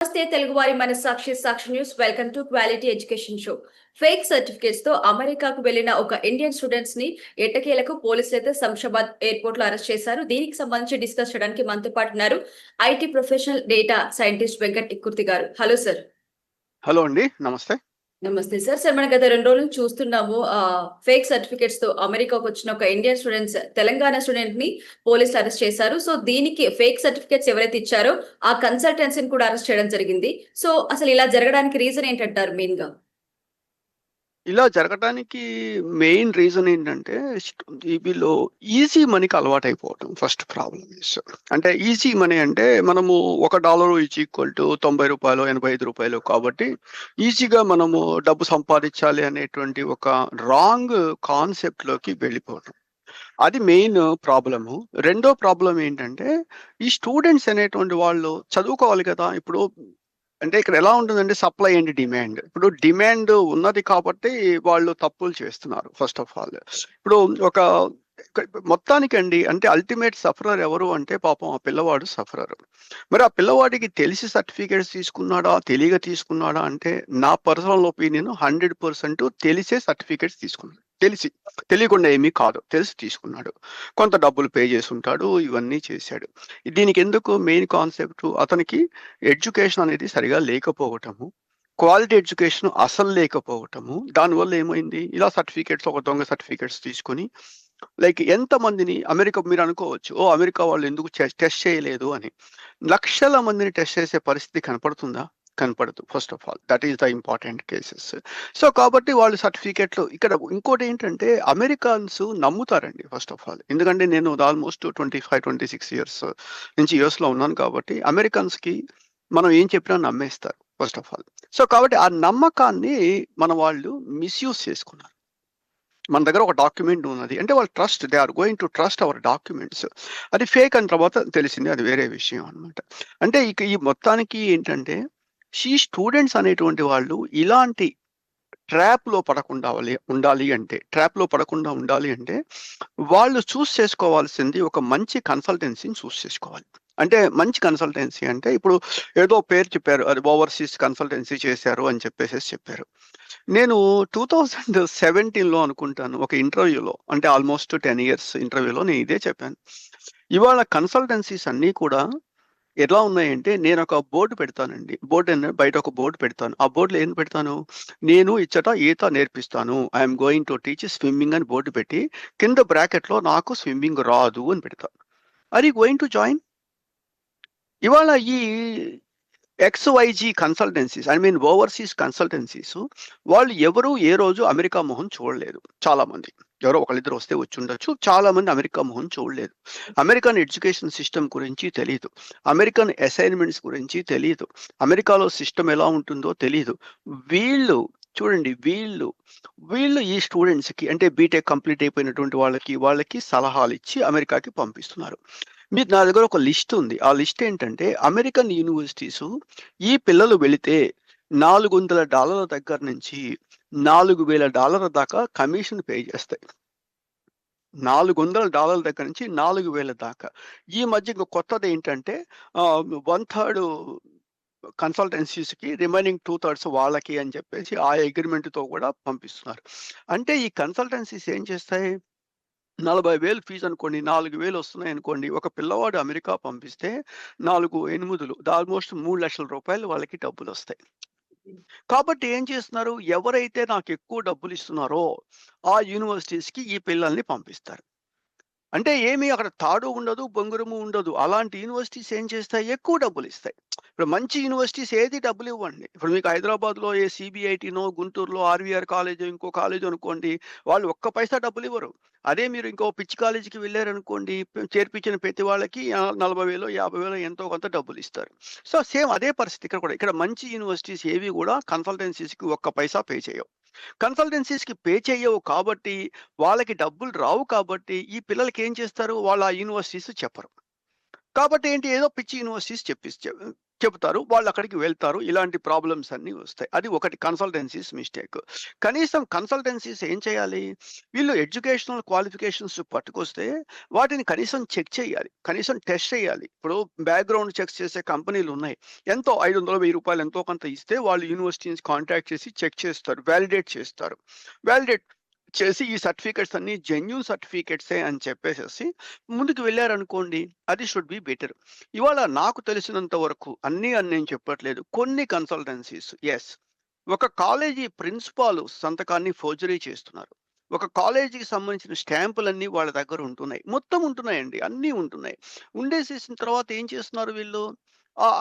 నమస్తే తెలుగువారి మనస్సాక్షి Sakshi news. Welcome to quality education show. Fake certificates తో అమెరికాకు వెళ్లిన ఒక ఇండియన్ స్టూడెంట్స్ ని ఎట్టకేలకు పోలీసులు అయితే శంషాబాద్ ఎయిర్పోర్ట్ లో అరెస్ట్ చేశారు. దీనికి సంబంధించి డిస్కస్ చేయడానికి మనతో పాటు ఉన్నారు IT professional data scientist Venkat Ikkurthi గారు. Hello sir. హలో అండి, నమస్తే. నమస్తే సార్. సార్, మనం గత 2 రోజులు చూస్తున్నాము ఫేక్ సర్టిఫికేట్స్ తో అమెరికాకు వచ్చిన ఒక ఇండియన్ స్టూడెంట్స్ తెలంగాణ స్టూడెంట్ ని పోలీసులు అరెస్ట్ చేశారు. సో దీనికి ఫేక్ సర్టిఫికేట్స్ ఎవరైతే ఇచ్చారో ఆ కన్సల్టెన్సీని కూడా అరెస్ట్ చేయడం జరిగింది. సో అసలు ఇలా జరగడానికి రీజన్ ఏంటంటారు మెయిన్ గా? ఇలా జరగడానికి మెయిన్ రీజన్ ఏంటంటే వీళ్ళు ఈజీ మనీకి అలవాటైపోవటం ఫస్ట్ ప్రాబ్లం. అంటే ఈజీ మనీ అంటే మనము $1 ఈజ్ ఈక్వల్ టు ₹90, ₹85 కాబట్టి ఈజీగా మనము డబ్బు సంపాదించాలి అనేటువంటి ఒక రాంగ్ కాన్సెప్ట్ లోకి వెళ్ళిపోవటం, అది మెయిన్ ప్రాబ్లము. రెండో ప్రాబ్లం ఏంటంటే ఈ స్టూడెంట్స్ అనేటువంటి వాళ్ళు చదువుకోవాలి కదా. ఇప్పుడు అంటే ఇక్కడ ఎలా ఉంటుందంటే సప్లై అండ్ డిమాండ్. ఇప్పుడు డిమాండ్ ఉన్నది కాబట్టి వాళ్ళు తప్పులు చేస్తున్నారు ఫస్ట్ ఆఫ్ ఆల్. ఇప్పుడు ఒక మొత్తానికండి అంటే అల్టిమేట్ సఫరర్ ఎవరు అంటే పాపం ఆ పిల్లవాడు సఫరర్. మరి ఆ పిల్లవాడికి తెలిసి సర్టిఫికేట్స్ తీసుకున్నాడా, తెలియక తీసుకున్నాడా అంటే నా పర్సనల్ ఒపీనియన్ 100% తెలిసే సర్టిఫికేట్స్ తీసుకున్నాడు. తెలియకుండా ఏమీ కాదు, తెలిసి తీసుకున్నాడు. కొంత డబ్బులు పే చేసి ఉంటాడు, ఇవన్నీ చేశాడు. దీనికి ఎందుకు మెయిన్ కాన్సెప్ట్ అతనికి ఎడ్యుకేషన్ అనేది సరిగా లేకపోవటము, క్వాలిటీ ఎడ్యుకేషన్ అసలు లేకపోవటము. దానివల్ల ఏమైంది, ఇలా సర్టిఫికేట్స్ ఒక దొంగ సర్టిఫికేట్స్ తీసుకొని లైక్ ఎంతమందిని అమెరికా మీరు అనుకోవచ్చు, ఓ అమెరికా వాళ్ళు ఎందుకు టెస్ట్ చేయలేదు అని. లక్షల మందిని టెస్ట్ చేసే పరిస్థితి కనపడుతుందా? కనపడదు. First of all that is the important cases. So కాబట్టి వాళ్ళు సర్టిఫికేట్లు ఇక్కడ ఇంకోటి ఏంటంటే అమెరికన్స్ నమ్ముతారండి ఫస్ట్ ఆఫ్ ఆల్. ఎందుకంటే నేను ఆల్మోస్ట్ 25-26 ఇయర్స్ నుంచి యుఎస్లో ఉన్నాను కాబట్టి అమెరికన్స్కి మనం ఏం చెప్పినా నమ్మేస్తారు ఫస్ట్ ఆఫ్ ఆల్. సో కాబట్టి ఆ నమ్మకాన్ని మన వాళ్ళు మిస్యూజ్ చేసుకున్నారు. మన దగ్గర ఒక డాక్యుమెంట్ ఉన్నది అంటే వాళ్ళు they are going to trust our documents. అది ఫేక్ అని తర్వాత తెలిసింది, అది వేరే విషయం అనమాట. అంటే ఇక ఈ మొత్తానికి ఏంటంటే ఈ స్టూడెంట్స్ అనేటువంటి వాళ్ళు ఇలాంటి ట్రాప్లో పడకుండా ఉండాలి అంటే వాళ్ళు చూస్ చేసుకోవాల్సింది ఒక మంచి కన్సల్టెన్సీని చూస్ చేసుకోవాలి. అంటే మంచి కన్సల్టెన్సీ అంటే ఇప్పుడు ఏదో పేరు చెప్పారు, అది ఓవర్సీస్ కన్సల్టెన్సీ చేశారు అని చెప్పారు. నేను 2017లో అనుకుంటాను ఒక ఇంటర్వ్యూలో, అంటే ఆల్మోస్ట్ 10 ఇయర్స్ ఇంటర్వ్యూలో నేను ఇదే చెప్పాను. ఇవాళ కన్సల్టెన్సీస్ అన్నీ కూడా ఎలా ఉన్నాయంటే నేను ఒక బోర్డు పెడతానండి, బయట ఒక బోర్డు పెడతాను. ఆ బోర్డులో ఏం పెడతాను, నేను ఇచ్చట ఈత నేర్పిస్తాను, I'm going to teach swimming అని బోర్డు పెట్టి కింద బ్రాకెట్లో నాకు స్విమ్మింగ్ రాదు అని పెడతాను. Are you going to join? ఇవాళ ఈ XYG కన్సల్టెన్సీస్, ఓవర్సీస్ కన్సల్టెన్సీస్ వాళ్ళు ఎవరు ఏ రోజు అమెరికా మొహం చూడలేదు. చాలా మంది, ఎవరో ఒకళ్ళిద్దరు వస్తే వచ్చి ఉండొచ్చు, చాలా మంది అమెరికా మొహం చూడలేదు. అమెరికన్ ఎడ్యుకేషన్ సిస్టమ్ గురించి తెలియదు, అమెరికన్ అసైన్మెంట్స్ గురించి తెలియదు, అమెరికాలో సిస్టమ్ ఎలా ఉంటుందో తెలియదు. వీళ్ళు చూడండి, వీళ్ళు ఈ స్టూడెంట్స్కి అంటే బీటెక్ కంప్లీట్ అయిపోయినటువంటి వాళ్ళకి సలహాలు ఇచ్చి అమెరికాకి పంపిస్తున్నారు. మీకు నా దగ్గర ఒక లిస్ట్ ఉంది. ఆ లిస్ట్ ఏంటంటే అమెరికన్ యూనివర్సిటీస్ ఈ పిల్లలు వెళితే $400 దగ్గర నుంచి $4,000 దాకా కమిషన్ పే చేస్తాయి. $400 దగ్గర నుంచి 4,000 దాకా. ఈ మధ్య ఇంకో కొత్తది ఏంటంటే 1/3 కన్సల్టెన్సీస్కి, రిమైనింగ్ 2/3 వాళ్ళకి అని చెప్పేసి ఆ అగ్రిమెంట్తో కూడా పంపిస్తున్నారు. అంటే ఈ కన్సల్టెన్సీస్ ఏం చేస్తాయి, 40,000 ఫీజు అనుకోండి, 4,000 వస్తున్నాయి అనుకోండి. ఒక పిల్లవాడు అమెరికా పంపిస్తే 4 8 ఆల్మోస్ట్ ₹3,00,000 వాళ్ళకి డబ్బులు వస్తాయి. కాబట్టి ఏం చేస్తున్నారు, ఎవరైతే నాకు ఎక్కువ డబ్బులు ఇస్తున్నారో ఆ యూనివర్సిటీస్కి ఈ పిల్లల్ని పంపిస్తారు. అంటే ఏమి అక్కడ తాడు ఉండదు, బొంగురము ఉండదు. అలాంటి యూనివర్సిటీస్ ఏం చేస్తాయి, ఎక్కువ డబ్బులు ఇస్తాయి. ఇప్పుడు మంచి యూనివర్సిటీస్ ఏది డబ్బులు ఇవ్వండి. ఇప్పుడు మీకు హైదరాబాద్లో ఏ సిబిఐటీనో, గుంటూరులో ఆర్వీఆర్ కాలేజ్, ఇంకో కాలేజ్ అనుకోండి, వాళ్ళు ఒక్క పైసా డబ్బులు ఇవ్వరు. అదే మీరు ఇంకో పిచ్చి కాలేజీకి వెళ్ళారనుకోండి, చేర్పించిన ప్రతి వాళ్ళకి 40,000 50,000 ఎంతో కొంత డబ్బులు ఇస్తారు. సో సేమ్ అదే పరిస్థితి ఇక్కడ కూడా. ఇక్కడ మంచి యూనివర్సిటీస్ ఏవి కూడా కన్సల్టెన్సీస్కి ఒక్క పైసా పే చేయవు. కన్సల్టెన్సీస్కి పే చేయవు కాబట్టి, వాళ్ళకి డబ్బులు రావు కాబట్టి ఈ పిల్లలకి ఏం చేస్తారు, వాళ్ళు ఆ యూనివర్సిటీస్ చెప్పరు. కాబట్టి ఏంటి, ఏదో పిచ్చి యూనివర్సిటీస్ చెప్తారు. వాళ్ళక్కడికి వెళ్తారు. ఇలాంటి ప్రాబ్లమ్స్ అన్నీ వస్తాయి. అది ఒకటి కన్సల్టెన్సీస్ మిస్టేక్. కనీసం కన్సల్టెన్సీస్ ఏం చేయాలి? వీళ్ళు ఎడ్యుకేషనల్ క్వాలిఫికేషన్స్ పట్టుకొస్తే వాటిని కనీసం చెక్ చేయాలి. కనీసం టెస్ట్ చేయాలి. ఇప్పుడు బ్యాక్‌గ్రౌండ్ చెక్స్ చేసే కంపెనీలున్నాయి. ఎంతో రూ. 500, రూ. 1000 ఎంతో కొంత ఇస్తే వాళ్ళు యూనివర్సిటీని కాంటాక్ట్ చేసి చెక్ చేస్తారు. వాలిడేట్ చేస్తారు. వాలిడేట్ చేసి ఈ సర్టిఫికేట్స్ అన్నీ జెన్యూన్ సర్టిఫికేట్సే అని చెప్పేసేసి ముందుకు వెళ్లారనుకోండి. అది షుడ్ బి బెటర్. ఇవాళ నాకు తెలిసినంత వరకు అన్నీ అని నేను చెప్పట్లేదు. కొన్ని కన్సల్టెన్సీస్ యెస్. ఒక కాలేజీ ప్రిన్సిపాల్ సంతకాన్ని ఫోర్జరీ చేస్తున్నారు. ఒక కాలేజీకి సంబంధించిన స్టాంపులన్నీ వాళ్ళ దగ్గర ఉంటున్నాయి. మొత్తం ఉంటున్నాయండి. అన్నీ ఉంటున్నాయి. ఉండేసేసిన తర్వాత ఏం చేస్తున్నారు వీళ్ళు?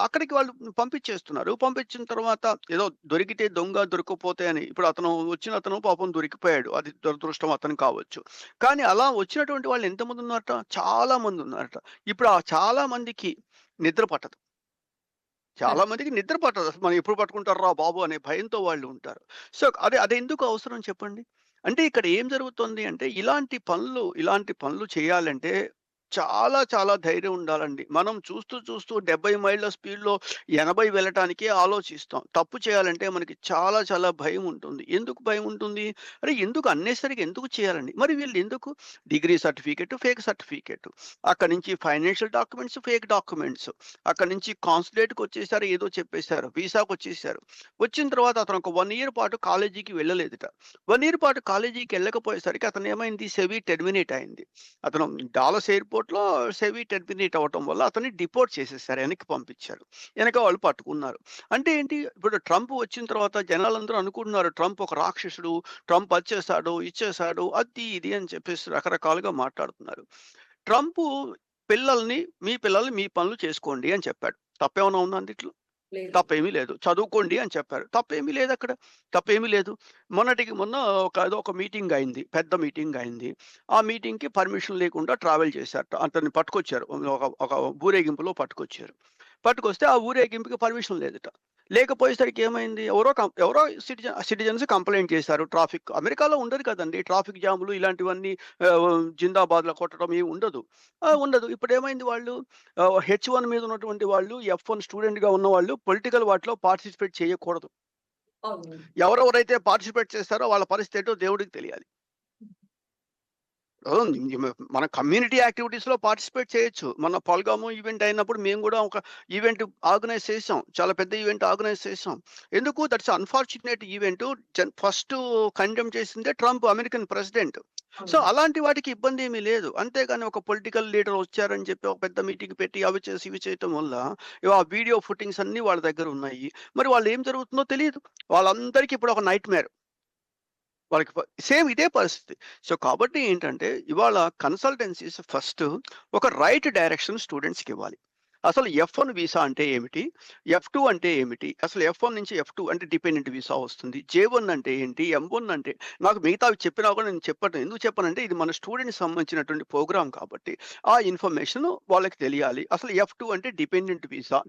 అక్కడికి వాళ్ళు పంపించేస్తున్నారు. పంపించిన తర్వాత ఏదో దొరికితే దొంగ, దొరకకపోతే అని. ఇప్పుడు వచ్చిన అతను పాపం దొరికిపోయాడు. అది దురదృష్టం అతను కావచ్చు. కానీ అలా వచ్చినటువంటి వాళ్ళు ఎంతమంది ఉన్నారట? చాలా మంది ఉన్నారట. ఇప్పుడు ఆ చాలా మందికి నిద్ర పట్టదు. చాలా మందికి నిద్ర పట్టదు. అసలు మనం ఎప్పుడు పట్టుకుంటార్రా బాబు అనే భయంతో వాళ్ళు ఉంటారు. సో, అదెందుకు అవసరం చెప్పండి? అంటే ఇక్కడ ఏం జరుగుతుంది అంటే ఇలాంటి పనులు చేయాలంటే చాలా చాలా ధైర్యం ఉండాలండి. మనం చూస్తూ 70 మైళ్ళ స్పీడ్‌లో 80 వెళ్ళటానికే ఆలోచిస్తాం. తప్పు చేయాలంటే మనకి చాలా చాలా భయం ఉంటుంది. ఎందుకు భయం ఉంటుంది? అరే! ఎందుకు అన్నెసెసరీగా ఎందుకు చేయాలండి? మరి వీళ్ళు ఎందుకు డిగ్రీ సర్టిఫికేట్, ఫేక్ సర్టిఫికేట్. అక్కడి నుంచి ఫైనాన్షియల్ డాక్యుమెంట్స్, ఫేక్ డాక్యుమెంట్స్. అక్కడి నుంచి కాన్సులేట్‌కొచ్చేసారు. ఏదో చెప్పేసారు. వీసాకొచ్చేసారు. వచ్చిన తర్వాత అతను ఒక 1 ఇయర్ పాటు కాలేజీకి వెళ్ళలేదట. 1 ఇయర్ పాటు కాలేజీకి వెళ్ళకపోయేసరికి అతనేమైంది సెవి టెర్మినేట్ అయింది. అతను డాలస్ ఎయిర్‌పోర్ట్‌లో సెవి టెర్మినేట్ అవ్వటం వల్ల అతన్ని డిపోర్ట్ చేసేసారు. వెనక్కి పంపించారు. వెనక వాళ్ళు పట్టుకున్నారు. అంటే ఏంటి? ఇప్పుడు ట్రంప్ వచ్చిన తర్వాత జనాలందరూ అనుకుంటున్నారు ట్రంప్ ఒక రాక్షసుడు. ట్రంప్ అది చేసాడు, ఇది చేసాడు, అది ఇది అని చెప్పేసి రకరకాలుగా మాట్లాడుతున్నారు. ట్రంపు మీ పిల్లల్ని మీ పనులు చేసుకోండి అని చెప్పాడు. తప్పేమన్నా ఉందా అందుట్లో? లేదు. తప్పేమీ లేదు. చదువుకోండి అని చెప్పారు. తప్పేమీ లేదక్కడ. తప్పేమీ లేదు. మొన్నటికి మొన్న ఏదో ఒక మీటింగ్ అయింది. పెద్ద మీటింగ్ అయింది. ఆ మీటింగ్‌కి పర్మిషన్ లేకుండా ట్రావెల్ చేశారట. అతన్ని పట్టుకొచ్చారు. ఒక ఊరేగింపులో పట్టుకొచ్చారు. పట్టుకొస్తే ఆ ఊరేగింపుకి పర్మిషన్ లేదట. లేకపోయేసరికి ఏమైంది? ఎవరో సిటిజన్స్ కంప్లెయింట్ చేశారు. అమెరికాలో ఉండదు కదండీ! ట్రాఫిక్ జామ్‌లు ఇలాంటివన్నీ జిందాబాద్‌లు కొట్టడం ఏమి ఉండదు. ఉండదు. ఇప్పుడేమైంది వాళ్ళు హెచ్1 మీద ఉన్నటువంటి వాళ్ళు, ఎఫ్1 స్టూడెంట్‌గా ఉన్నవాళ్ళు పొలిటికల్ వాటిలో పార్టిసిపేట్ చేయకూడదు. అవును. ఎవరెవరైతే పార్టిసిపేట్ చేస్తారో వాళ్ళ పరిస్థితి ఏంటో దేవుడికి తెలియాలి. మన కమ్యూనిటీ యాక్టివిటీస్‌లో పార్టిసిపేట్ చేయొచ్చు. మొన్న పల్గాము ఈవెంట్ అయినప్పుడు మేము గూడా ఒక ఈవెంట్ ఆర్గనైజ్ చేసాం. చాలా పెద్ద ఈవెంట్ ఆర్గనైజ్ చేసాం. ఎందుకు that's unfortunate event. First condemn చేసిందే ట్రంప్ అమెరికన్ ప్రెసిడెంట్. సో, అవును. అలాంటి వాటికి ఇబ్బందేమీ లేదు. అంతేగాని ఒక పొలిటికల్ లీడర్ వచ్చారని చెప్పి ఒక పెద్ద మీటింగ్ పెట్టి అవి చేసి, ఇవి చేయటం వల్ల ఆ వీడియో ఫుటింగ్స్ అన్నీ వాళ్ళ దగ్గర ఉన్నాయి. మరి వాళ్ళు ఏం జరుగుతుందో తెలీదు. వాళ్ళందరికీ ఇప్పుడు ఒక నైట్‌మేర్. వాళ్ళకి సేమ్ ఇదే పరిస్థితి. సో, కాబట్టి ఏంటంటే ఇవాళ కన్సల్టెన్సీస్ ఫస్ట్ ఒక రైట్ డైరెక్షన్ స్టూడెంట్స్‌కివ్వాలి. అసలు ఎఫ్1 వీసా అంటే ఏమిటి? ఎఫ్2 అంటే ఏమిటి? అసలు ఎఫ్1 నుంచి ఎఫ్2 అంటే డిపెండెంట్ వీసా వస్తుంది. జే1 అంటే ఏంటి? ఎం1 అంటే నాకు మిగతావి చెప్పినా కూడా నేను చెప్పను. ఎందుకు చెప్పనంటే ఇది మన స్టూడెంట్స్‌కి సంబంధించినటువంటి ప్రోగ్రామ్ కాబట్టి ఆ ఇన్ఫర్మేషన్ వాళ్ళకి తెలియాలి. అసలు ఎఫ్2 అంటే డిపెండెంట్ వీసా.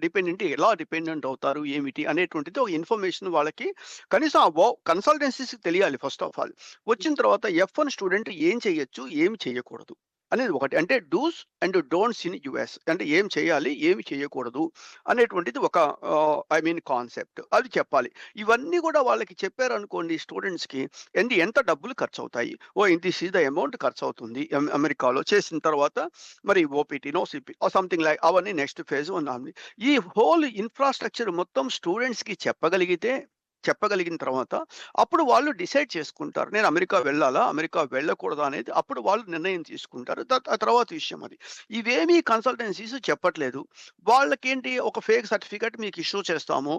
ఎలా డిపెండెంట్ అవుతారు? ఏమిటి? అనేటువంటిది ఒక ఇన్ఫర్మేషన్ వాళ్ళకి కనీసం కన్సల్టెన్సీస్‌కి తెలియాలి ఫస్ట్ ఆఫ్ ఆల్. వచ్చిన తర్వాత ఎఫ్1 స్టూడెంట్ ఏం చేయొచ్చు? ఏమి చేయకూడదు? అనేది ఒకటి. అంటే dos and don'ts in US. అంటే ఏం చేయాలి? ఏమి చేయకూడదు? అనేటువంటిది ఒక ఐ మీన్ కాన్సెప్ట్. అది చెప్పాలి. ఇవన్నీ కూడా వాళ్ళకి చెప్పారనుకోండి స్టూడెంట్స్‌కి ఎంత డబ్బులు ఖర్చవుతాయి? దిస్ ఈస్ ద అమౌంట్ ఖర్చవుతుంది. అమెరికాలో చేసిన తర్వాత మరి ఓపీటీనో, సంథింగ్ లైక్ అవన్నీ నెక్స్ట్ ఫేజ్ ఉన్నాయి. ఈ హోల్ ఇన్‌ఫ్రాస్ట్రక్చర్ మొత్తం స్టూడెంట్స్‌కి చెప్పగలిగిన తర్వాత అప్పుడు వాళ్ళు డిసైడ్ చేసుకుంటారు. నేను అమెరికా వెళ్ళాలా? అమెరికా వెళ్ళకూడదా? అనేది అప్పుడు వాళ్ళు నిర్ణయం తీసుకుంటారు. ఆ తర్వాత విషయం అది. ఇవేమీ కన్సల్టెన్సీస్ చెప్పట్లేదు. వాళ్ళకేంటి ఒక ఫేక్ సర్టిఫికేట్ మీకు ఇష్యూ చేస్తాము.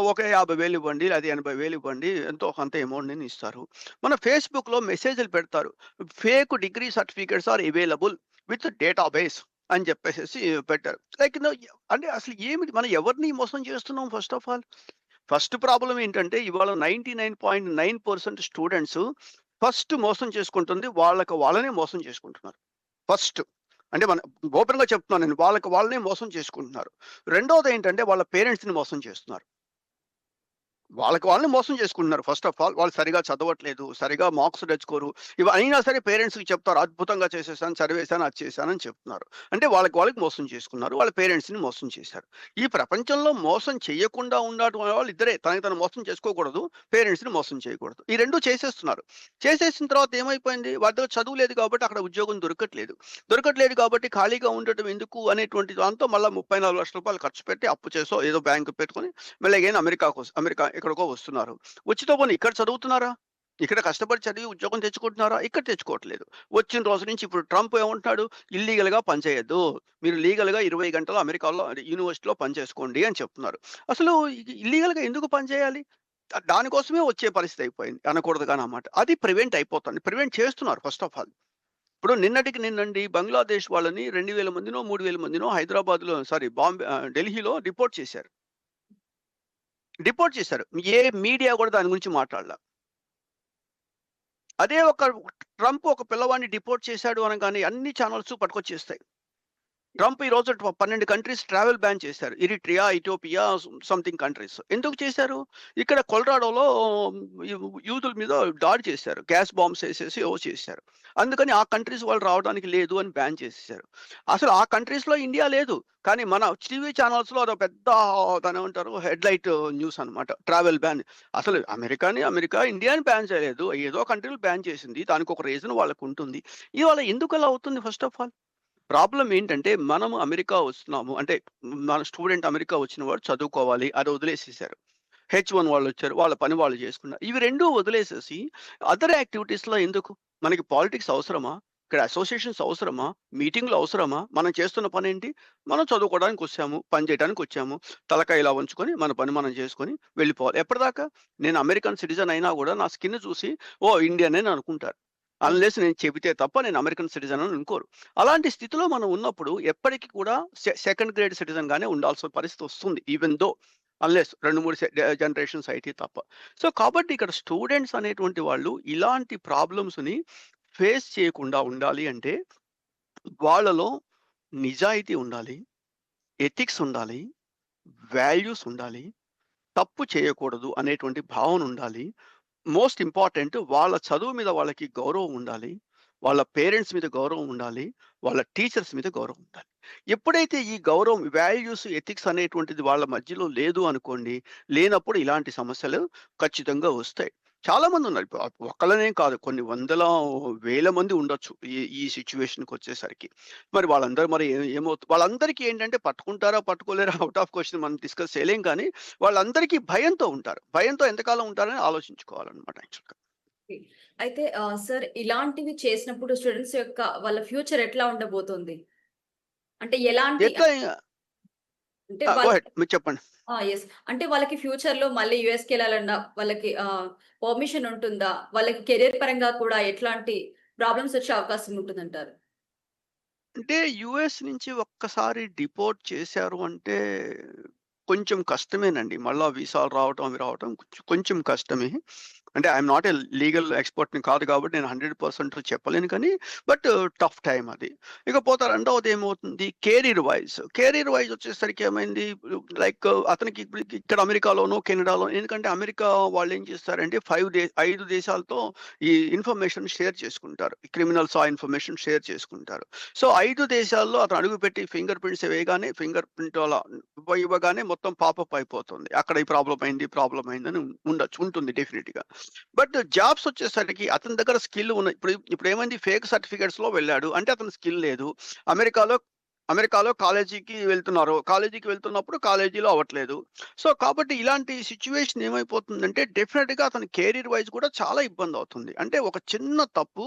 ఒక 50,000 ఇవ్వండి. లేదా 80,000 ఇవ్వండి. ఎంతో కొంత అమౌంట్‌ని ఇస్తారు. మన ఫేస్‌బుక్‌లో మెసేజ్‌లు పెడతారు. Fake degree certificates are available with database అని చెప్పేసేసి పెట్టారు. లైక్ అంటే అసలు ఏమిటి మనం ఎవరిని మోసం చేస్తున్నాం first of all? First problem ఏంటంటే ఇవాళ 99.9% స్టూడెంట్స్ ఫస్ట్ మోసం చేసుకుంటుంది వాళ్ళనే మోసం చేసుకుంటున్నారు. ఫస్ట్. అంటే ఓపెన్‌గా చెప్తున్నాను నేను. వాళ్ళనే మోసం చేసుకుంటున్నారు. రెండోదేంటంటే వాళ్ళ పేరెంట్స్‌ని మోసం చేస్తున్నారు. వాళ్ళని మోసం చేసుకుంటున్నారు. ఫస్ట్ ఆఫ్ ఆల్ వాళ్ళు సరిగా చదవట్లేదు, సరిగా మార్క్స్ తెచ్చుకోరు. అయినా సరే పేరెంట్స్‌కి చెప్తారు అద్భుతంగా చేసేసాను, చదివేశాను, అది చేశానని చెప్తున్నారు. అంటే వాళ్ళకి మోసం చేసుకున్నారు. వాళ్ళ పేరెంట్స్‌ని మోసం చేశారు. ఈ ప్రపంచంలో మోసం చేయకుండా ఉండటం వాళ్ళు ఇద్దరే. తనకి తను మోసం చేసుకోకూడదు, పేరెంట్స్‌ని మోసం చేయకూడదు. ఈ 2 చేసేస్తున్నారు. చేసేసిన తర్వాత ఏమైపోయింది? వాళ్ళ దగ్గర చదువు లేదు కాబట్టి అక్కడ ఉద్యోగం దొరకట్లేదు. దొరకట్లేదు కాబట్టి ఖాళీగా ఉండటం ఎందుకు అనేటువంటి దాంతో మళ్ళా రూ. 34,00,000 ఖర్చు పెట్టి అప్పు చేసో ఏదో బ్యాంక్ పెట్టుకొని మళ్ళీ అగైన్ అమెరికా ఎక్కడికో వస్తున్నారు. వచ్చితో పోనీ ఇక్కడ చదువుతున్నారా? ఇక్కడ కష్టపడి చదివి ఉద్యోగం తెచ్చుకుంటున్నారా? ఇక్కడ తెచ్చుకోవట్లేదు. వచ్చిన రోజు నుంచి ఇప్పుడు ట్రంప్ ఏమంటున్నాడు? ఇల్లీగల్‌గా పని చేయొద్దు. మీరు లీగల్‌గా 20 గంటలు అమెరికాలో యూనివర్సిటీలో పని చేసుకోండి అని చెప్తున్నారు. అసలు ఇల్లీగల్‌గా ఎందుకు పని చేయాలి? దానికోసమే వచ్చే పరిస్థితి అయిపోయింది. అనకూడదు గాని ఆ మాట. అది ప్రివెంట్ అయిపోతుంది. ప్రివెంట్ చేస్తున్నారు ఫస్ట్ ఆఫ్ ఆల్. ఇప్పుడు నిన్నటికి నిన్నండి బంగ్లాదేశ్ వాళ్ళని 2000 మందినో, 3000 మందినో ఢిల్లీలో డిపోర్ట్ చేశారు. ఏ మీడియా కూడా దాని గురించి మాట్లాడలా. అదే ట్రంప్ ఒక పిల్లవాడిని డిపోర్ట్ చేశాడు అనగానే అన్ని ఛానల్స్ పట్టుకొచ్చేస్తాయి. ట్రంప్ ఈ రోజు 12 కంట్రీస్ ట్రావెల్ బ్యాన్ చేశారు. ఇరిట్రియా, ఇథియోపియా సంథింగ్ కంట్రీస్. ఎందుకు చేశారు? ఇక్కడ కొలరాడోలో యూదుల మీద దాడి చేశారు. గ్యాస్ బాంబ్స్ ఏసేసి ఏవో చేశారు. అందుకని ఆ కంట్రీస్ వాళ్ళు రావడానికి లేదు అని బ్యాన్ చేసేశారు. అసలు ఆ కంట్రీస్‌లో ఇండియా లేదు. కానీ మన టీవీ ఛానల్స్‌లో అదో పెద్ద దాన్నేమంటారు హెడ్‌లైట్ న్యూస్ అన్నమాట. Travel ban. అసలు ఇండియాని బ్యాన్ చేయలేదు. ఏదో కంట్రీలు బ్యాన్ చేసింది. దానికొక రీజన్ వాళ్ళకుంటుంది. ఇవాళ ఎందుకలా అవుతుంది ఫస్ట్ ఆఫ్ ఆల్? ప్రాబ్లమ్ ఏంటంటే, మనము అమెరికా వస్తున్నాము. అంటే మన స్టూడెంట్ అమెరికా వచ్చిన వాడు చదువుకోవాలి. అది వదిలేసేసారు. హెచ్1 వాళ్ళొచ్చారు. వాళ్ళ పని వాళ్ళు చేసుకున్నారు. ఇవి 2 వదిలేసేసి అదర్ యాక్టివిటీస్‌లో ఎందుకు? మనకి పాలిటిక్స్ అవసరమా? ఇక్కడ అసోసియేషన్స్ అవసరమా? మీటింగ్‌లు అవసరమా? మనం చేస్తున్న పనేంటి? మనం చదువుకోవడానికొచ్చాము. పని చేయడానికొచ్చాము. తలకాయ ఇలా వంచుకొని మన పని మనం చేసుకొని వెళ్ళిపోవాలి. ఎప్పటిదాకా? నేను అమెరికన్ సిటిజన్ అయినా గూడా నా స్కిన్ చూసి ఓహ్! ఇండియన్ అని అనుకుంటారు. అన్‌లెస్ నేను చెబితే తప్ప నేను అమెరికన్ సిటిజన్ అని అనుకోరు. అలాంటి స్థితిలో మనం ఉన్నప్పుడు ఎప్పటికి కూడా సెకండ్ గ్రేడ్ సిటిజన్‌గానే ఉండాల్సిన పరిస్థితి వస్తుంది. ఈవెన్ దో అన్‌లెస్ 2, 3 జనరేషన్స్ అయితే తప్ప. సో, కాబట్టి ఇక్కడ స్టూడెంట్స్ అనేటువంటి వాళ్ళు ఇలాంటి ప్రాబ్లమ్స్‌ని ఫేస్ చేయకుండా ఉండాలి అంటే, వాళ్ళలో నిజాయితీ ఉండాలి, ఎథిక్స్ ఉండాలి, వాల్యూస్ ఉండాలి, తప్పు చేయకూడదు అనేటువంటి భావన ఉండాలి. మోస్ట్ ఇంపార్టెంట్ వాళ్ళ చదువు మీద వాళ్ళకి గౌరవం ఉండాలి. వాళ్ళ పేరెంట్స్ మీద గౌరవం ఉండాలి. వాళ్ళ టీచర్స్ మీద గౌరవం ఉండాలి. ఎప్పుడైతే ఈ గౌరవం, వాల్యూస్, ఎథిక్స్ అనేటువంటిది వాళ్ళ మధ్యలో లేదు అనుకోండి, లేనప్పుడు ఇలాంటి సమస్యలు ఖచ్చితంగా వస్తాయి. చాలా మందున్నారు. ఒక్కళ్ళనే కాదు కొన్ని వందల, వేల మంది ఉండొచ్చు ఈ సిట్యుయేషన్‌కొచ్చేసరికి. మరి వాళ్ళందరూ మరి వాళ్ళందరికీ ఏంటంటే పట్టుకుంటారా, పట్టుకోలేరా ఔట్ ఆఫ్ క్వెషన్ మనం డిస్కస్ చేయలేం కానీ, వాళ్ళందరికీ భయంతో ఉంటారు. భయంతో ఎంతకాలం ఉంటారని ఆలోచించుకోవాలన్నమాట యాక్చువల్‌గా. ఓకే. అయితే సార్ ఇలాంటివి చేసినప్పుడు స్టూడెంట్స్ యొక్క వాళ్ళ ఫ్యూచర్ ఎట్లా ఉండబోతుంది? అంటే ఎలాంటి ఎట్లా అంటే గో వాళ్ళ హెడ్ మీరు చెప్పండి. యెస్. అంటే వాళ్ళకి ఫ్యూచర్‌లో మళ్ళీ యూఎస్‌కెళ్ళాలన్నా వాళ్ళకి పర్మిషన్ ఉంటుందా? వాళ్ళకి కెరియర్ పరంగా కూడా ఎట్లాంటి ప్రాబ్లమ్స్ వచ్చే అవకాశం ఉంటుందంటారు? అంటే యూఎస్ నుంచి ఒక్కసారి డిపోర్ట్ చేశారు అంటే కొంచెం కష్టమేనండి. మళ్ళా వీసాలు రావటం, అవి రావటం కొంచెం కష్టమే. అంటే ఐయామ్ నాట్ ఎ లీగల్ ఎక్స్‌పర్ట్‌ని కాదు కాబట్టి నేను 100% చెప్పలేను కానీ, బట్ టఫ్ టైమ్ అది. ఇకపోతే రెండవది ఏమవుతుంది కెరీర్ వైస్ వచ్చేసరికి ఏమైంది లైక్ అతనికి ఇప్పుడు ఇక్కడ అమెరికాలోనో, కెనడాలో ఎందుకంటే అమెరికా వాళ్ళేం చేస్తారంటే 5 దేశాలతో ఈ ఇన్ఫర్మేషన్ షేర్ చేసుకుంటారు. క్రిమినల్స్ ఆ ఇన్ఫర్మేషన్ షేర్ చేసుకుంటారు. సో, 5 దేశాల్లో అతను అడుగుపెట్టి ఫింగర్ ప్రింట్స్ వేయగానే ఫింగర్ ప్రింట్ అలా ఇవ్వగానే మొత్తం పాపప్ అయిపోతుంది. అక్కడ ఈ ప్రాబ్లమ్ అయిందని ఉంటుంది డెఫినిట్‌గా. బట్ జాబ్స్ వచ్చేసరికి అతని దగ్గర స్కిల్ ఉన్న ఇప్పుడేమైంది ఫేక్ సర్టిఫికేట్స్‌లో వెళ్ళాడు. అంటే అతనికి స్కిల్ లేదు. అమెరికాలో అమెరికాలో కాలేజీకి వెళ్తున్నప్పుడు కాలేజీలో అవ్వట్లేదు. సో, కాబట్టి ఇలాంటి సిట్యుయేషన్ ఏమైపోతుందంటే డెఫినిట్‌గా అతని కెరీర్ వైస్ కూడా చాలా ఇబ్బందవుతుంది. అంటే ఒక చిన్న తప్పు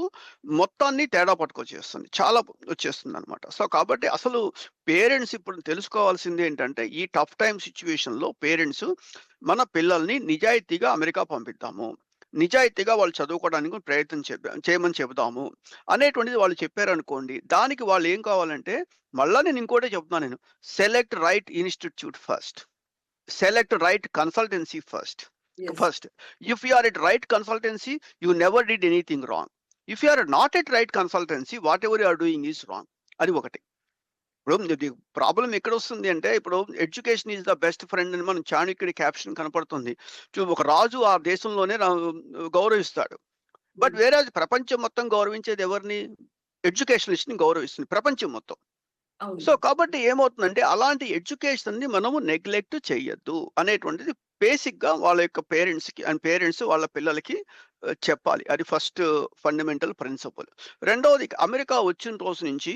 మొత్తాన్ని తేడా పట్టుకొచ్చేస్తుంది. చాలా వచ్చేస్తుందనమాట. సో, కాబట్టి అసలు పేరెంట్స్ ఇప్పుడు తెలుసుకోవాల్సింది ఏంటంటే ఈ టఫ్ టైమ్ సిట్యుయేషన్‌లో పేరెంట్స్ మన పిల్లల్ని నిజాయితీగా అమెరికా పంపిద్దాము. నిజాయితీగా వాళ్ళు చదువుకోవడానికి ప్రయత్నం చేయమని చెబుదాము అనేటువంటిది వాళ్ళు చెప్పారనుకోండి. దానికి వాళ్ళు ఏం కావాలంటే మళ్ళా నేను ఇంకోటే చెప్తున్నాను నేను. Select right institute first. Select right consultancy first. Yes. First. If you are at right consultancy, you never did anything wrong. If you are not at right consultancy, whatever you are doing is wrong. అది ఒకటి. ఇప్పుడు ఇది problem ఎక్కడొస్తుంది అంటే, ఇప్పుడు education is the best friend అని మనం చాణక్యుడి caption కనపడుతుంది. ఒక రాజు ఆ దేశంలోనే గౌరవిస్తాడు. బట్ హ్మ్. వేరేజ్ ప్రపంచం మొత్తం గౌరవించేది ఎవరిని? ఎడ్యుకేషనిస్ట్‌ని గౌరవిస్తుంది ప్రపంచం మొత్తం. అవును. సో, కాబట్టి ఏమవుతుందంటే, అలాంటి ఎడ్యుకేషన్‌ని మనము నెగ్లెక్ట్ చెయ్యొద్దు అనేటువంటిది బేసిక్‌గా వాళ్ళ యొక్క పేరెంట్స్‌కి పేరెంట్స్ వాళ్ళ పిల్లలకి చెప్పాలి. అది ఫస్ట్ ఫండమెంటల్ ప్రిన్సిపల్. రెండోది అమెరికా వచ్చిన రోజు నుంచి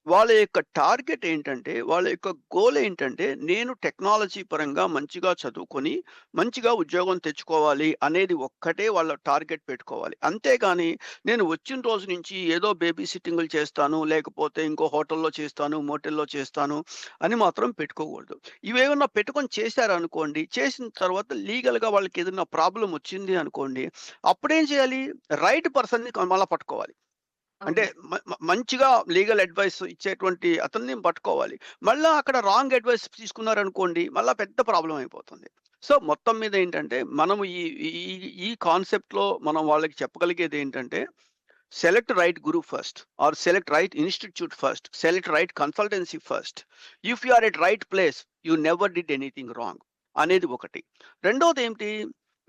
వాళ్ళ యొక్క టార్గెట్ ఏంటంటే, వాళ్ళ యొక్క గోల్ ఏంటంటే, నేను టెక్నాలజీ పరంగా మంచిగా చదువుకొని, మంచిగా ఉద్యోగం తెచ్చుకోవాలి అనేది ఒక్కటే వాళ్ళ టార్గెట్ పెట్టుకోవాలి. అంతేగాని నేను వచ్చిన రోజు నుంచి ఏదో బేబీ సిట్టింగులు చేస్తాను, లేకపోతే ఇంకో హోటల్‌లో చేస్తాను, మోటెల్‌లో చేస్తాను అని మాత్రం పెట్టుకోకూడదు. ఇవేమన్నా పెట్టుకొని చేశారనుకోండి, చేసిన తర్వాత లీగల్‌గా వాళ్ళకేదన్నా ప్రాబ్లమ్ వచ్చింది అనుకోండి, అప్పుడేం చేయాలి? రైట్ పర్సన్‌ని మళ్ళా పట్టుకోవాలి. అంటే అవును. మంచిగా లీగల్ అడ్వైస్ ఇచ్చేటువంటి అతన్ని పట్టుకోవాలి. మళ్ళా అక్కడ రాంగ్ అడ్వైస్ తీసుకున్నారనుకోండి, మళ్ళా పెద్ద ప్రాబ్లమ్ అయిపోతుంది. సో, మొత్తం మీద ఏంటంటే, మనము ఈ ఈ ఈ కాన్సెప్ట్‌లో మనం వాళ్ళకి చెప్పగలిగేదేంటంటే, select right guru first or select right institute first. Select right consultancy first. If you are at right place, you never did anything wrong అనేది ఒకటి. రెండోదేంటి?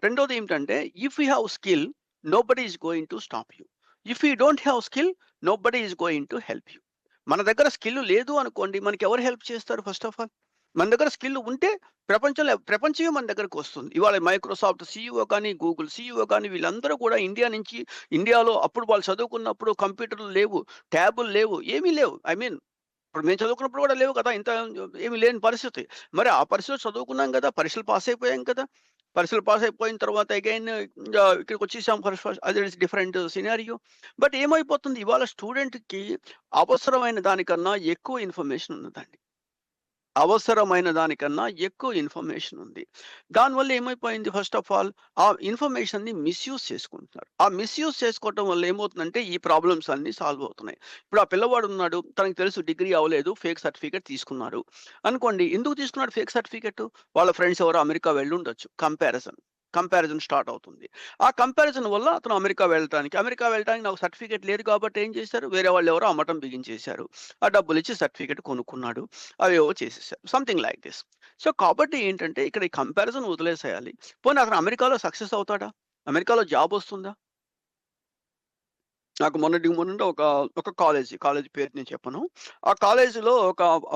రెండోదేంటంటే, if you have skill, nobody is going to stop you. If you don't have skill, nobody is going to help you. మన దగ్గర skill లేదు అనుకోండి, మనకెవరు help చేస్తారు ఫస్ట్ ఆఫ్ ఆల్? మన దగ్గర స్కిల్ ఉంటే ప్రపంచమే మన దగ్గరకొస్తుంది. ఇవాళ మైక్రోసాఫ్ట్ సీఈఓ కానీ, గూగుల్ సీఈఓ కానీ వీళ్ళందరూ కూడా ఇండియా నుంచి ఇండియాలో అప్పుడు వాళ్ళు చదువుకున్నప్పుడు కంప్యూటర్లు లేవు, ట్యాబులు లేవు, ఏమీ లేవు. ఐ మీన్ ఇప్పుడు మేము చదువుకున్నప్పుడు కూడా లేవు కదా! ఇంత ఏమి లేని పరిస్థితి. మరి ఆ పరిస్థితిలో చదువుకున్నాం గదా! పరీక్షలు పాస్ అయిపోయాం కదా! పరీక్షలు పాస్ అయిపోయిన తర్వాత అగైన్ ఇక్కడికొచ్చేసాం ఫస్ట్ ఫస్ట్ అది డిఫరెంట్ సినారియో. బట్ ఏమైపోతుంది ఇవాళ స్టూడెంట్‌కి అవసరమైన దానికన్నా ఎక్కువ ఇన్ఫర్మేషన్ ఉన్నదండి. అవసరమైన దానికన్నా ఎక్కువ ఇన్ఫర్మేషన్ ఉంది. దానివల్ల ఏమైపోయింది ఫస్ట్ ఆఫ్ ఆల్ ఆ ఇన్ఫర్మేషన్‌ని మిస్‌యూజ్ చేసుకుంటున్నారు. ఆ మిస్‌యూజ్ చేసుకోవటం వల్ల ఏమవుతుందంటే ఈ ప్రాబ్లమ్స్ అన్నీ సాల్వ్ అవుతున్నాయి. ఇప్పుడు ఆ పిల్లవాడు ఉన్నాడు. తనకు తెలుసు డిగ్రీ అవ్వలేదు. ఫేక్ సర్టిఫికేట్ తీసుకున్నారు. అనుకోండి ఎందుకు తీసుకున్నాడు ఫేక్ సర్టిఫికేట్? వాళ్ళ ఫ్రెండ్స్ ఎవరో అమెరికా వెళ్ళుండొచ్చు. కంపారిజన్ స్టార్ట్ అవుతుంది. ఆ కంపారిజన్ వల్ల అతను అమెరికా వెళ్ళటానికి నాకు సర్టిఫికేట్ లేదు కాబట్టి ఏం చేశారు? వేరే వాళ్ళెవరో అమ్మటం బిగించేశారు. ఆ డబ్బులిచ్చి సర్టిఫికేట్ కొనుక్కున్నాడు. అవేవో చేసేసారు. Something like this. సో, కాబట్టి ఏంటంటే ఇక్కడ ఈ కంపారిజన్ వదిలేసేయాలి. పోనీ అతను అమెరికాలో సక్సెస్ అవుతాడా? అమెరికాలో జాబ్ వస్తుందా? నాకు మొన్నటికి మొన్నంటే ఒక కాలేజీ పేరు నేను చెప్పను. ఆ కాలేజీలో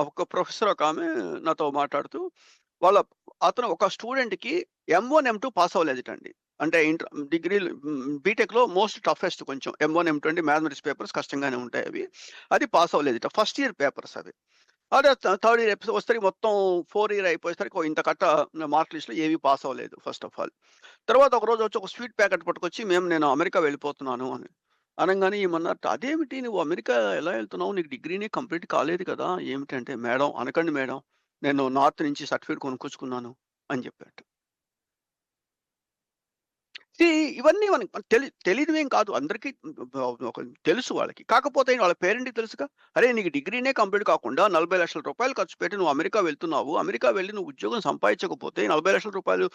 ఒక ప్రొఫెసర్ ఒకామె నాతో మాట్లాడుతూ, వాళ్ళ అతను ఒక స్టూడెంట్‌కి ఎమ్-1, ఎమ్-2 పాస్ అవ్వలేదటండి. అంటే డిగ్రీలు బీటెక్‌లో మోస్ట్ టఫెస్ట్ కొంచెం ఎమ్-1, ఎమ్-2 అంటే మ్యాథమెటిక్స్ పేపర్స్ కష్టంగానే ఉంటాయవి. అది పాస్ అవ్వలేదట. ఫస్ట్ ఇయర్ పేపర్స్ అవి. అదే థర్డ్ ఇయర్ వచ్చేసరికి మొత్తం 4 ఇయర్ అయిపోయేసరికి ఇంత మార్క్ లిస్ట్‌లో ఏవి పాస్ అవ్వలేదు ఫస్ట్ ఆఫ్ ఆల్. తర్వాత ఒకరోజు వచ్చి ఒక స్వీట్ ప్యాకెట్ పట్టుకొచ్చి, నేను అమెరికా వెళ్ళిపోతున్నాను" అని. అనంగానే ఈమన్నట్టు, "అదేమిటి నువ్వు అమెరికా ఎలా ఎళ్తున్నావు? నీకు డిగ్రీనే కంప్లీట్ కాలేదు కదా! ఏమిటంటే" "మేడం అనకండి మేడం. నేను నార్త్ నుంచి సర్టిఫికేట్ కొనుక్కొచ్చుకున్నాను" అని చెప్పాడట. సీ ఇవన్నీ మనకి తెలీనివేం కాదు. అందరికీ ఒక తెలుసు వాళ్ళకి. కాకపోతే వాళ్ళ పేరెంట్‌కి తెలుసుగా. అరేయ్! నీకు డిగ్రీనే కంప్లీట్ కాకుండా ₹40,00,000 ఖర్చు పెట్టి నువ్వు అమెరికా వెళ్తున్నావు. అమెరికా వెళ్లి నువ్వు ఉద్యోగం సంపాదించకపోతే ₹40,00,000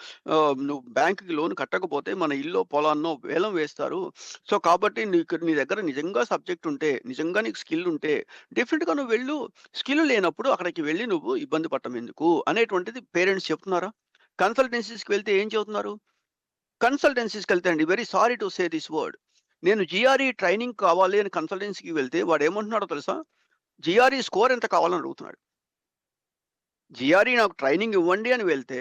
నువ్వు బ్యాంక్‌కి లోన్ కట్టకపోతే మన ఇల్లో, పొలాన్నో వేలం వేస్తారు. సో, కాబట్టి నీ దగ్గర నిజంగా సబ్జెక్ట్ ఉంటే, నిజంగా నీకు స్కిల్ ఉంటే డెఫినిట్‌గా నువ్వు వెళ్ళు. స్కిల్ లేనప్పుడు అక్కడికి వెళ్లి నువ్వు ఇబ్బంది పడటం ఎందుకు అనేటువంటిది పేరెంట్స్ చెప్తున్నారా? కన్సల్టెన్సీస్‌కి వెళ్తే ఏం చెబుతున్నారు? కన్సల్టెన్సీస్‌కెళ్తే అండి very sorry to say this word. నేను జీఆర్‌ఈ ట్రైనింగ్ కావాలి అని కన్సల్టెన్సీకి వెళ్తే వాడేమంటున్నాడో తెలుసా? జీఆర్‌ఈ స్కోర్ ఎంత కావాలని అడుగుతున్నాడు. జీఆర్‌ఈ నాకు ట్రైనింగ్ ఇవ్వండి అని వెళ్తే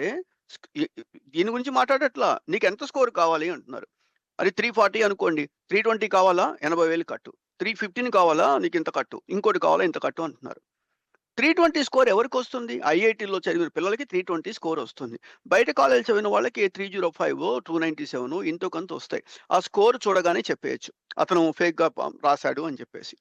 స్క్ ఇ ఇ దీని గురించి మాట్లాడట్లా. నీకెంత స్కోర్ కావాలి అంటున్నారు. అది 340 అనుకోండి. 320 కావాలా? 80,000 కట్టు. 315 కావాలా? నీకింత కట్టు. ఇంకోటి కావాలా? ఇంత కట్టు అంటున్నారు. 320 స్కోర్ ఎవరికొస్తుంది? ఐఐటీలో చదివిన పిల్లలకి 320 స్కోర్ వస్తుంది. బయట కాలేజ్ చదివిన వాళ్ళకి 305 297 ఎంతో కొంత వస్తాయి. ఆ స్కోర్ చూడగానే చెప్పేయొచ్చు. అతను ఫేక్‌గా రాసాడు అని చెప్పేసి.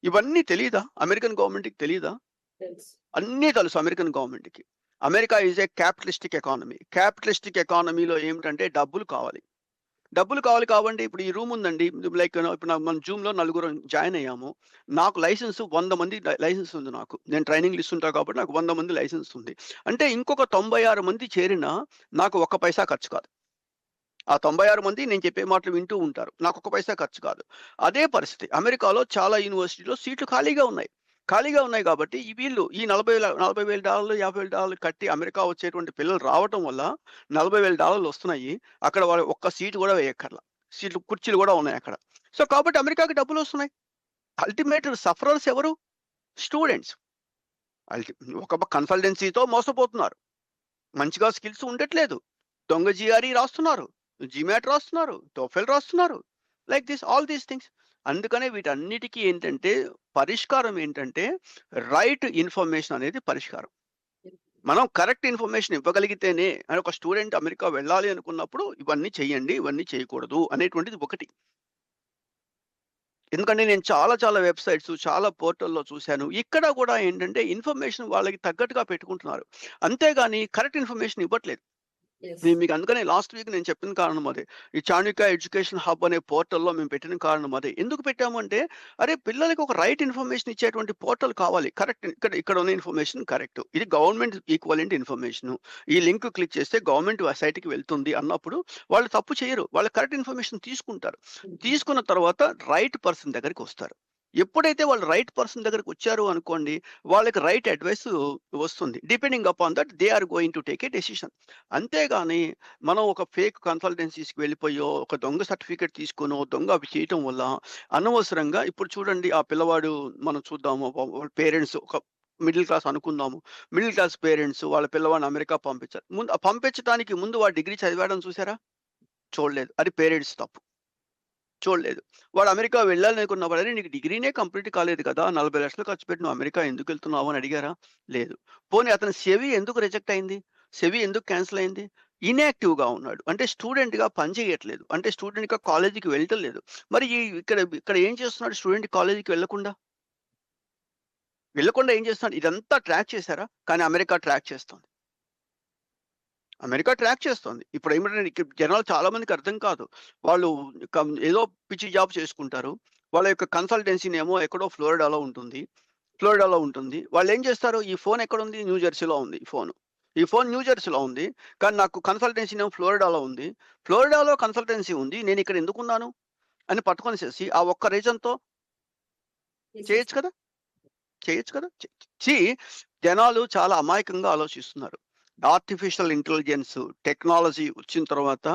ఇవన్నీ తెలీదా? అమెరికన్ గవర్నమెంట్‌కి తెలీదా? తెలుసు. అన్నీ తెలుసు అమెరికన్ గవర్నమెంట్‌కి. America is a capitalistic economy. Capitalistic ఎకానమీలో ఏమిటంటే డబ్బులు కావాలి. డబ్బులు కావాలి కాబట్టి ఇప్పుడు ఈ రూమ్ ఉందండి. లైక్ ఇప్పుడు మన జూమ్‌లో నలుగురం జాయిన్ అయ్యాము. నాకు లైసెన్స్ 100 మంది లైసెన్స్ ఉంది నాకు. నేను ట్రైనింగ్‌లు ఇస్తుంటా కాబట్టి నాకు 100 మంది లైసెన్స్ ఉంది. అంటే ఇంకొక 96 మంది చేరినా నాకు ఒక్క పైసా ఖర్చు కాదు. ఆ 96 మంది నేను చెప్పే మాటలు వింటూ ఉంటారు. నాకు ఒక్క పైసా ఖర్చు కాదు. అదే పరిస్థితి అమెరికాలో చాలా యూనివర్సిటీలో సీట్లు ఖాళీగా ఉన్నాయి. ఖాళీగా ఉన్నాయి కాబట్టి వీళ్ళు ఈ $40,000 $50,000 కట్టి అమెరికా వచ్చేటువంటి పిల్లలు రావటం వల్ల $40,000 వస్తున్నాయి. అక్కడ వాళ్ళు ఒక్క సీటు కూడా వేయక్కర్లా. కుర్చీలు కూడా ఉన్నాయి అక్కడ. సో కాబట్టి అమెరికాకి డబ్బులొస్తున్నాయి. అల్టిమేట్ సఫరర్స్ ఎవరు? స్టూడెంట్స్. అల్టి ఒక కన్సల్టెన్సీతో మోసపోతున్నారు. మంచిగా స్కిల్స్ ఉండట్లేదు. దొంగ జీఆర్ఈ రాస్తున్నారు. జీమాట్ రాస్తున్నారు. టోఫెల్ రాస్తున్నారు. Like all these things. అందుకనే వీటన్నిటికి ఏంటంటే పరిష్కారం ఏంటంటే రైట్ ఇన్ఫర్మేషన్ అనేది పరిష్కారం. మనం కరెక్ట్ ఇన్ఫర్మేషన్ ఇవ్వగలిగితేనే ఒక స్టూడెంట్ అమెరికా వెళ్ళాలి అనుకున్నప్పుడు ఇవన్నీ చేయండి, ఇవన్నీ చేయకూడదు అనేటువంటిది ఒకటి. ఎందుకంటే నేను చాలా చాలా వెబ్‌సైట్స్, చాలా పోర్టల్‌లో చూసాను. ఇక్కడ కూడా ఏంటంటే ఇన్ఫర్మేషన్ వాళ్ళకి తగ్గట్టుగా పెట్టుకుంటున్నారు. అంతేగాని కరెక్ట్ ఇన్ఫర్మేషన్ ఇవ్వట్లేదు. యెస్. నేను మీకు అందుకనే లాస్ట్ వీక్ నేను చెప్పిన కారణం అదే. ఈ చాణక్య ఎడ్యుకేషన్ హబ్ అనే పోర్టల్‌లో మేము పెట్టిన కారణం అదే. ఎందుకు పెట్టామంటే, అరే పిల్లలకి ఒక రైట్ ఇన్ఫర్మేషన్ ఇచ్చేటువంటి పోర్టల్ కావాలి. కరెక్ట్ ఇక్కడ ఉన్న ఇన్ఫర్మేషన్ కరెక్ట్. ఇది గవర్నమెంట్ ఈక్వలెంట్ ఇన్ఫర్మేషను. ఈ లింక్ క్లిక్ చేస్తే గవర్నమెంట్ సైట్‌కి వెళ్తుంది అన్నప్పుడు వాళ్ళు తప్పు చేయరు. వాళ్ళు కరెక్ట్ ఇన్ఫర్మేషన్ తీసుకుంటారు. తీసుకున్న తర్వాత రైట్ పర్సన్ దగ్గరికొస్తారు. ఎప్పుడైతే వాళ్ళు రైట్ పర్సన్ దగ్గరికొచ్చారు అనుకోండి, వాళ్ళకి రైట్ అడ్వైస్ వస్తుంది. Depending upon that they are going to take a decision. అంతేగాని మనం ఒక ఫేక్ కన్సల్టెన్సీస్‌కి వెళ్ళిపోయో, ఒక దొంగ సర్టిఫికేట్ తీసుకొనో, దొంగ అవి చేయటం వల్ల అనవసరంగా ఇప్పుడు చూడండి ఆ పిల్లవాడు మనం చూద్దాము వాళ్ళ పేరెంట్స్ ఒక మిడిల్ క్లాస్ అనుకుందాము. మిడిల్ క్లాస్ పేరెంట్స్ వాళ్ళ పిల్లవాడిని అమెరికా పంపించారు. పంపించటానికి ముందు వాడు డిగ్రీ చదివాడని చూసారా? చూడలేదు. అది పేరెంట్స్ తప్పు. చూడలేదు. వాడు అమెరికా వెళ్ళాలనుకున్నప్పుడు, "అరె! నీకు డిగ్రీనే కంప్లీట్ కాలేదు కదా! 40,00,000 ఖర్చు పెట్టి నువ్వు అమెరికా ఎందుకెళ్తున్నావు" అని అడిగారా? లేదు. పోనీ అతని సెవి ఎందుకు రిజెక్ట్ అయింది? సెవి ఎందుకు క్యాన్సెల్ అయింది? ఇన్‌యాక్టివ్‌గా ఉన్నాడు. అంటే స్టూడెంట్‌గా పని చేయట్లేదు. అంటే స్టూడెంట్‌గా కాలేజీకి వెళ్ళటం లేదు. మరి ఇక్కడ ఇక్కడ ఏం చేస్తున్నాడు స్టూడెంట్ కాలేజీకి వెళ్ళకుండా? వెళ్ళకుండా ఏం చేస్తున్నాడు? ఇదంతా ట్రాక్ చేసారా? కానీ అమెరికా ట్రాక్ చేస్తోంది. అమెరికా ట్రాక్ చేస్తోంది. ఇప్పుడేమిటంటే ఇక్కడ జనాలు చాలా మందికి అర్థం కాదు. వాళ్ళు ఏదో పిచ్చి జాబ్ చేసుకుంటారు. వాళ్ళ యొక్క కన్సల్టెన్సీనేమో ఎక్కడో ఫ్లోరిడాలో ఉంటుంది. వాళ్ళేం చేస్తారు? ఈ ఫోన్ ఎక్కడుంది? న్యూ జెర్సీలో ఉంది ఈ ఫోను. ఈ ఫోన్ న్యూ జెర్సీలో ఉంది. కానీ నాకు కన్సల్టెన్సీనేమో ఫ్లోరిడాలో ఉంది. ఫ్లోరిడాలో కన్సల్టెన్సీ ఉంది. నేనిక్కడ ఎందుకున్నాను? అని పట్టుకొనేసేసి ఆ ఒక్క రీజన్‌తో యెస్. యెస్. చేయొచ్చు కదా! చేయొచ్చు కదా! సీ జనాలు చాలా అమాయకంగా ఆలోచిస్తున్నారు. ఆర్టిఫిషియల్ ఇంటెలిజెన్స్ టెక్నాలజీ వచ్చిన తర్వాత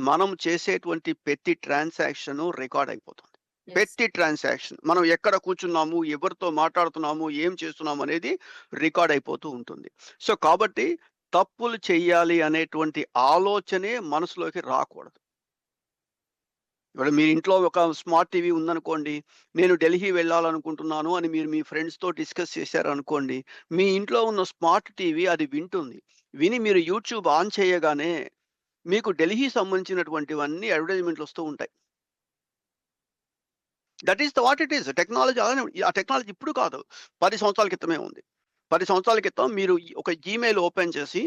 మనం చేసేటువంటి ప్రతి ట్రాన్సాక్షను రికార్డ్ అయిపోతుంది. యెస్. ప్రతి ట్రాన్సాక్షన్ మనం ఎక్కడ కూర్చున్నాము, ఎవరితో మాట్లాడుతున్నాము, ఏం చేస్తున్నాము అనేది రికార్డ్ అయిపోతూ ఉంటుంది. సో కాబట్టి తప్పులు చెయ్యాలి అనేటువంటి ఆలోచనే మనసులోకి రాకూడదు. ఇప్పుడు మీ ఇంట్లో ఒక స్మార్ట్ టీవీ ఉందనుకోండి. నేను ఢిల్లీ వెళ్ళాలనుకుంటున్నాను అని మీరు మీ ఫ్రెండ్స్‌తో డిస్కస్ చేశారనుకోండి. మీ ఇంట్లో ఉన్న స్మార్ట్ టీవీ అది వింటుంది. విని మీరు యూట్యూబ్ ఆన్ చేయగానే మీకు ఢిల్లీ సంబంధించినటువంటివన్నీ అడ్వర్టైజ్‌మెంట్‌లు వస్తూ ఉంటాయి. That is what it is. Technology అలానే ఆ టెక్నాలజీ ఇప్పుడు కాదు. 10 సంవత్సరాల క్రితమే ఉంది. 10 సంవత్సరాల క్రితం మీరు ఒక జీమెయిల్ ఓపెన్ చేసి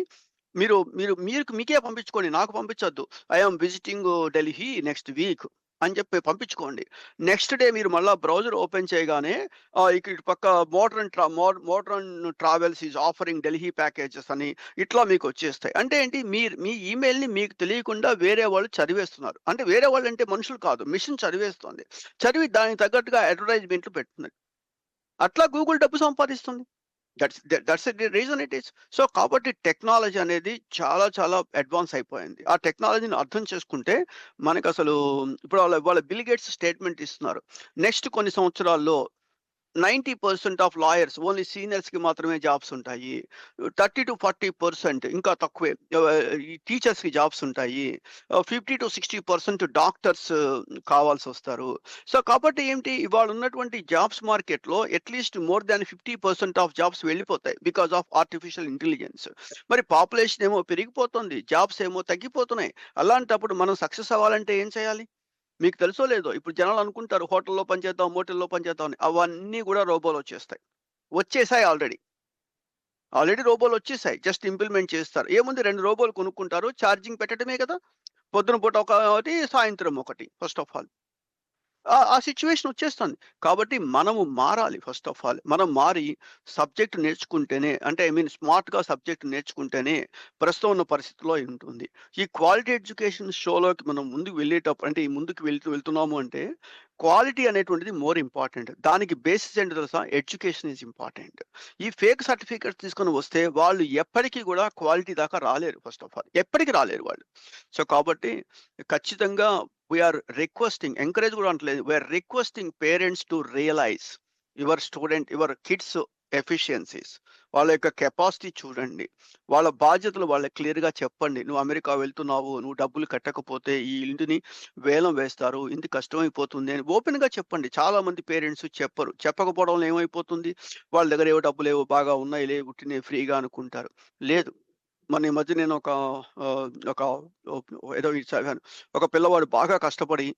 మీరు మీరు మీకు మీకే పంపించుకోండి. నాకు పంపించొద్దు. I am visiting Delhi next week అని చెప్పి పంపించుకోండి. నెక్స్ట్ డే మీరు మళ్ళా బ్రౌజర్ ఓపెన్ చేయగానే ఇటు పక్క modern travels is offering Delhi packages అని ఇట్లా మీకొచ్చేస్తాయి. అంటే ఏంటి మీ ఈమెయిల్‌ని మీకు తెలియకుండా వేరే వాళ్ళు చదివేస్తున్నారు. అంటే వేరే వాళ్ళంటే మనుషులు కాదు. మెషిన్ చదివేస్తోంది. చదివి దానికి తగ్గట్టుగా అడ్వర్టైజ్‌మెంట్‌లు పెడుతుంది. అట్లా గూగుల్ డబ్బు సంపాదిస్తుంది. That's the reason it is. So కాబట్టి టెక్నాలజీ అనేది చాలా చాలా అడ్వాన్స్ అయిపోయింది. ఆ టెక్నాలజీని అర్థం చేసుకుంటే మనకసలు ఇప్పుడు వాళ్ళ బిల్ గేట్స్ స్టేట్మెంట్ ఇస్తున్నారు. నెక్స్ట్ కొన్ని సంవత్సరాల్లో 90% ఆఫ్ లాయర్స్ ఓన్లీ సీనియర్స్‌కి మాత్రమే జాబ్స్ ఉంటాయి. 30-40% ఇంకా తక్కువే ఈ టీచర్స్‌కి జాబ్స్ ఉంటాయి. 50-60% డాక్టర్స్ కావాల్సొస్తారు. సో కాబట్టి ఏంటి ఇవాళ ఉన్నటువంటి జాబ్స్ మార్కెట్‌లో at least more than 50% of jobs వెళ్ళిపోతాయి. Because of artificial intelligence. మరి పాపులేషన్ ఏమో పెరిగిపోతుంది. జాబ్స్ ఏమో తగ్గిపోతున్నాయి. అలాంటప్పుడు మనం సక్సెస్ అవ్వాలంటే ఏం చేయాలి? మీకు తెలుసో లేదో ఇప్పుడు జనాలు అనుకుంటారు హోటల్‌లో పనిచేద్దాం, మోటల్‌లో పనిచేద్దాం అని. అవన్నీ గూడా రోబోలొచ్చేస్తాయి. వచ్చేసాయి ఆల్రెడీ. ఆల్రెడీ రోబోలొచ్చేసాయి. జస్ట్ ఇంప్లిమెంట్ చేస్తారు. ఏముంది 2 రోబోలు కొనుక్కుంటారు. ఛార్జింగ్ పెట్టడమే కదా! పొద్దున పూట ఒకటి, సాయంత్రం ఒకటి ఫస్ట్ ఆఫ్ ఆల్. ఆ సిట్యుయేషన్ వచ్చేస్తుంది. కాబట్టి మనము మారాలి ఫస్ట్ ఆఫ్ ఆల్. మనం మారి సబ్జెక్ట్ నేర్చుకుంటేనే అంటే స్మార్ట్‌గా సబ్జెక్ట్ నేర్చుకుంటేనే ప్రస్తుతం ఉన్న పరిస్థితిలో ఉంటుంది. ఈ క్వాలిటీ ఎడ్యుకేషన్ షోలోకి మనం ముందుకు వెళ్ళేటప్పుడు అంటే ఈ ముందుకు వెళ్తున్నాము అంటే క్వాలిటీ అనేటువంటిది మోర్ ఇంపార్టెంట్. దానికి బేసిస్ ఏంటో తెలుసా? Education is important. ఈ ఫేక్ సర్టిఫికేట్స్ తీసుకొని వస్తే వాళ్ళు ఎప్పటికి కూడా క్వాలిటీ దాకా రాలేరు. ఫస్ట్ ఆఫ్ ఆల్ ఎప్పటికి రాలేరు వాళ్ళు. సో కాబట్టి ఖచ్చితంగా వీఆర్ రిక్వెస్టింగ్, ఎంకరేజ్ కూడా అంటలేదు, we are requesting parents to realise your kids efficiencies, వాళ్ళ యొక్క కెపాసిటీ చూడండి. వాళ్ళ బాధ్యతలు వాళ్ళకి క్లియర్‌గా చెప్పండి. నువ్వు అమెరికా వెళ్తున్నావు, నువ్వు డబ్బులు కట్టకపోతే ఈ ఇంటిని వేలం వేస్తారు, ఇంత కష్టమైపోతుంది అని ఓపెన్‌గా చెప్పండి. చాలా మంది పేరెంట్స్ చెప్పరు. చెప్పకపోవడం వల్ల ఏమైపోతుంది? వాళ్ళ దగ్గర ఏవో డబ్బులేవో బాగా ఉన్నాయిలే, ఉట్టినే ఫ్రీగా అనుకుంటారు. లేదు. మొన్న ఈ మధ్య నేను ఒక ఏదో ఇది చదివాను. ఒక పిల్లవాడు బాగా కష్టపడి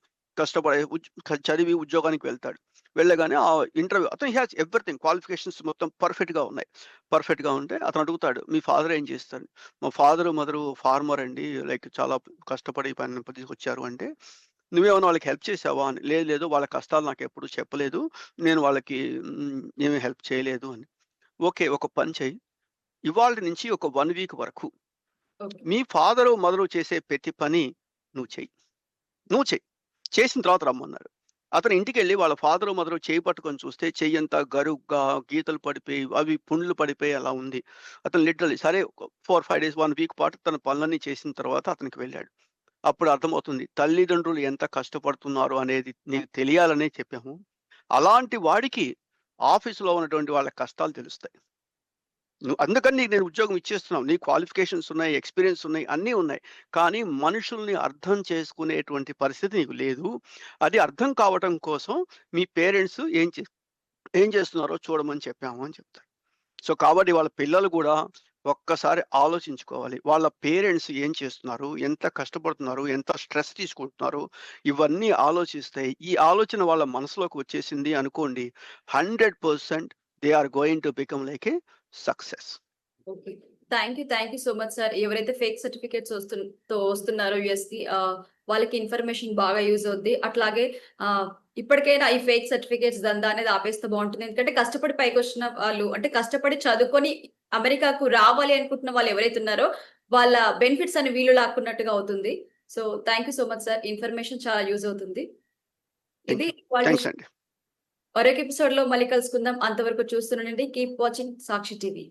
చదివి ఉద్యోగానికి వెళ్తాడు. వెళ్ళగానే ఆ ఇంటర్వ్యూ అతను హాస్ ఎవ్రీథింగ్, క్వాలిఫికేషన్స్ మొత్తం పర్ఫెక్ట్‌గా ఉన్నాయి. పర్ఫెక్ట్‌గా ఉంటే అతను అడుగుతాడు, "మీ ఫాదర్ ఏం చేస్తారు?" "మా ఫాదరు, మదరు ఫార్మర్ అండి. లైక్ చాలా కష్టపడి పని తీసుకొచ్చారు" అంటే, "నువ్వేమన్నా వాళ్ళకి హెల్ప్ చేశావా?" అని. "లేదు, లేదు. వాళ్ళ కష్టాలు నాకెప్పుడు చెప్పలేదు. నేను వాళ్ళకి ఏమి హెల్ప్ చేయలేదు" అని. "ఓకే. ఒక పని చెయ్యి. ఇవాల్టి నుంచి ఒక 1 వీక్ వరకు ఓకే. మీ ఫాదరు, మదరు చేసే ప్రతి పని నువ్వు చెయ్యి. నువ్వు చెయ్యి. చేసిన తర్వాత రమ్మన్నారు." అతను ఇంటికెళ్ళి వాళ్ళ ఫాదరు, మదరు చెయ్యి పట్టుకొని చూస్తే చెయ్యంతా గరుగ్గా, గీతలు పడిపోయి, అవి పుండ్లు పడిపోయి అలా ఉంది. అతను లిటరల్లీ సరే 4, 5 డేస్, 1 వీక్ పాటు తన పనులన్నీ చేసిన తర్వాత అతనికి వెళ్ళాడు. అప్పుడు అర్థమవుతుంది. తల్లిదండ్రులు ఎంత కష్టపడుతున్నారు అనేది నీకు తెలియాలనే చెప్పాము. అలాంటి వాడికి ఆఫీస్‌లో ఉన్నటువంటి వాళ్ళ కష్టాలు తెలుస్తాయి. అందుకని నీకు నేను ఉద్యోగం ఇచ్చేస్తున్నాను. నీ క్వాలిఫికేషన్స్ ఉన్నాయి, ఎక్స్‌పీరియన్స్ ఉన్నాయి, అన్నీ ఉన్నాయి. కానీ మనుషుల్ని అర్థం చేసుకునేటువంటి పరిస్థితి నీకు లేదు. అది అర్థం కావటం కోసం మీ పేరెంట్స్ ఏం చేస్తున్నారో చూడమని చెప్పాము అని చెప్తారు. సో, కాబట్టి వాళ్ళ పిల్లలు గూడా ఒక్కసారి ఆలోచించుకోవాలి. వాళ్ళ పేరెంట్స్ ఏం చేస్తున్నారు? ఎంత కష్టపడుతున్నారు? ఎంత స్ట్రెస్ తీసుకుంటున్నారు? ఇవన్నీ ఆలోచిస్తే, ఈ ఆలోచన వాళ్ళ మనసులోకి వచ్చేసింది అనుకోండి, 100% they are going to become like a success. Okay. Thank you so much sir. ఎవరైతే ఫేక్ సర్టిఫికేట్స్ వస్తున్నారో యూఎస్‌కి వాళ్ళకి ఇన్ఫర్మేషన్ బాగా యూజ్ అవుద్ది. అట్లాగే ఆహ్, ఇప్పటికైనా ఈ ఫేక్ సర్టిఫికేట్స్ దందా అనేది ఆపేస్తే బావుంటుంది. ఎందుకంటే కష్టపడి పైకొచ్చిన వాళ్ళు అంటే కష్టపడి చదువుకొని అమెరికాకు రావాలి అనుకుంటున్న వాళ్ళు ఎవరైతే ఉన్నారో వాళ్ళ బెనిఫిట్స్ అని వీళ్ళు లాక్కున్నట్టుగా అవుతుంది. So, thank you so much sir. Information చాలా యూజ్ అవుతుంది. థాంక్ ఇది యూ. ఇవాల్టి థాంక్స్ అండి. మరొక ఎపిసోడ్‌లో మళ్ళీ కలుసుకుందాం. అంతవరకు చూస్తూనే ఉండండి. కీప్ వాచింగ్ సాక్షి టీవీ.